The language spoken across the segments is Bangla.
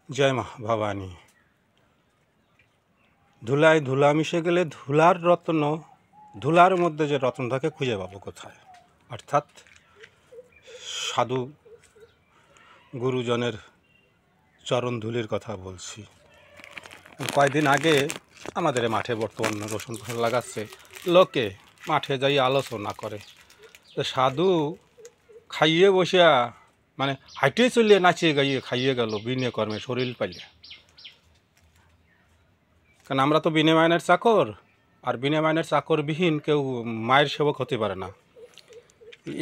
জয় মা ভবানী। ধুলায় ধুলা মিশে গেলে ধুলার রত্ন, ধুলার মধ্যে যে রত্ন থাকে খুঁজে পাবো কোথায়? অর্থাৎ সাধু গুরুজনের চরণ ধুলির কথা বলছি। কয়েকদিন আগে আমাদের মাঠে বর্তমান রসুন ফসল লাগাচ্ছে, লোকে মাঠে যাই আলোচনা করে তো সাধু খাইয়ে বসিয়া মানে হাইটে চলিয়ে নাচিয়ে গাইয়ে খাইয়ে গেল বিনে কর্মে শরীর পাইলে। কারণ আমরা তো বিনে মাইনের চাকর, আর বিনে মাইনের চাকরবিহীন কেউ মায়ের সেবক হতে পারে না।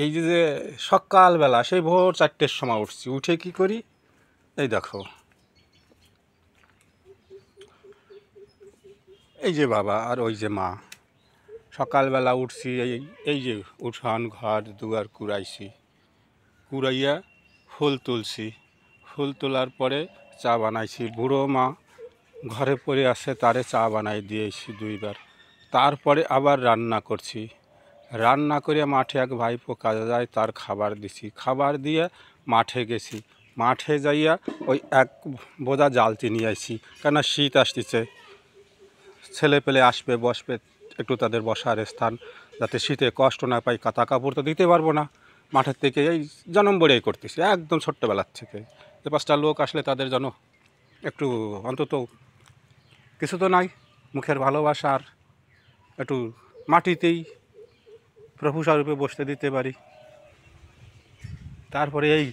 এই যে সকালবেলা সেই ভোর 4টের সময় উঠছি, উঠে কি করি, এই দেখো এই যে বাবা আর ওই যে মা, সকালবেলা উঠছি, এই যে উঠান ঘর দুয়ার কুড়াইছি, কুড়াইয়া ফুল তুলছি, ফুল তোলার পরে চা বানাইছি। বুড়ো মা ঘরে পড়ে আসে, তারে চা বানাই দিয়েছি 2বার। তারপরে আবার রান্না করছি, রান্না করে মাঠে এক ভাইপো কাজে যায়, তার খাবার দিছি, খাবার দিয়ে মাঠে গেছি। মাঠে যাইয়া ওই এক বোঝা জালতি নিয়ে আইছি, কেন শীত আসতেছে, ছেলে পেলে আসবে বসবে, একটু তাদের বসার স্থান যাতে শীতে কষ্ট না পাই। কাঁথা কাপড় তো দিতে পারবো না, মাঠের থেকে এই জনম বড়েই করতেছি একদম ছোট্টবেলার থেকে। 5টা লোক আসলে তাদের জন্য একটু অন্তত কিছু তো নাই, মুখের ভালোবাসা আর একটু মাটিতেই প্রভু স্বরূপে বসতে দিতে পারি। তারপরে এই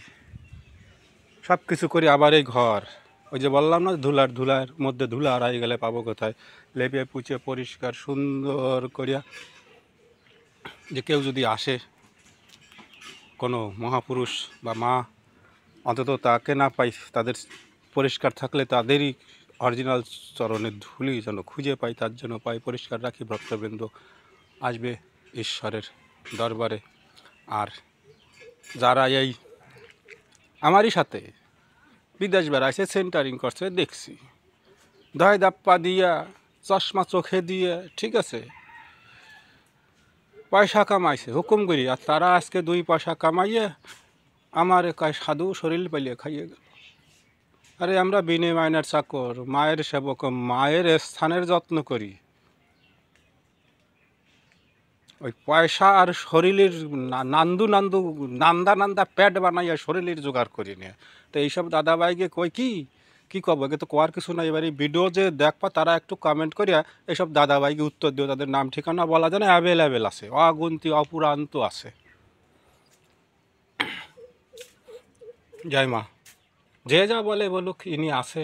সব কিছু করে আবার এই ঘর, ওই যে বললাম না ধুলার মধ্যে ধুলা হারাই গেলে পাবো কোথায়, লেপে পুছে পরিষ্কার সুন্দর করিয়া, যে কেউ যদি আসে কোনো মহাপুরুষ বা মা, অন্তত তাকে না পাই, তাদের পরিষ্কার থাকলে তাদেরই অরিজিনাল চরণের ধুলি যেন খুঁজে পাই, তার জন্য পাই পরিষ্কার রাখি। ভক্তবৃন্দ আসবে ঈশ্বরের দরবারে। আর যারা এই আমারই সাথে বিদেশ বেড়াইছে, সেন্টারিং করছে, দেখছি দয় দাপ্পা দিয়া, চশমা চোখে দিয়ে, ঠিক আছে, পয়সা কামাইছে হুকুম করি, আর তারা আজকে 2 পয়সা কামাইয়ে আমার কয় সাধু শরীর পাইলে খাইয়ে গেল। আরে আমরা বিনে মাইনের চাকর, মায়ের সেবক, মায়ের স্থানের যত্ন করি, ওই পয়সা আর শরীরের নান্দা প্যাড বানাইয়া শরীরের জোগাড় করি নিয়ে। তো এইসব দাদাভাইকে কই কি কব, একে তো কোয়ার কিছু নাই। এবার এই ভিডিও যে দেখবা তারা একটু কমেন্ট করিয়া এইসব দাদাভাইকে উত্তর দিও, তাদের নাম ঠিকানা বলা যায় না, অ্যাভেলেবেল আছে, অগুন্তি অপুরান্ত আছে। জয় মা। যে যা বলে বলুক, ইনি আছে,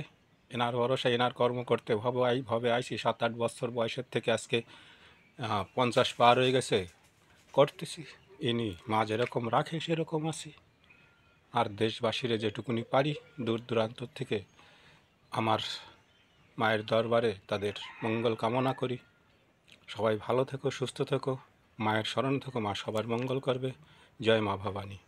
এনার ভরসা, এনার কর্ম করতে ভবে আইসি। 7-8 বছর বয়সের থেকে আজকে 50 পার হয়ে গেছে, করতেছি। ইনি মা যেরকম রাখে সেরকম আছি। আর দেশবাসীরা যেটুকুনি পারি দূর দূরান্ত থেকে আমার মায়ের দরবারে তাদের মঙ্গল কামনা করি। সবাই ভালো থেকো, সুস্থ থেকো, মায়ের শরণ থেকো, মা সবার মঙ্গল করবে। জয় মা ভবানী।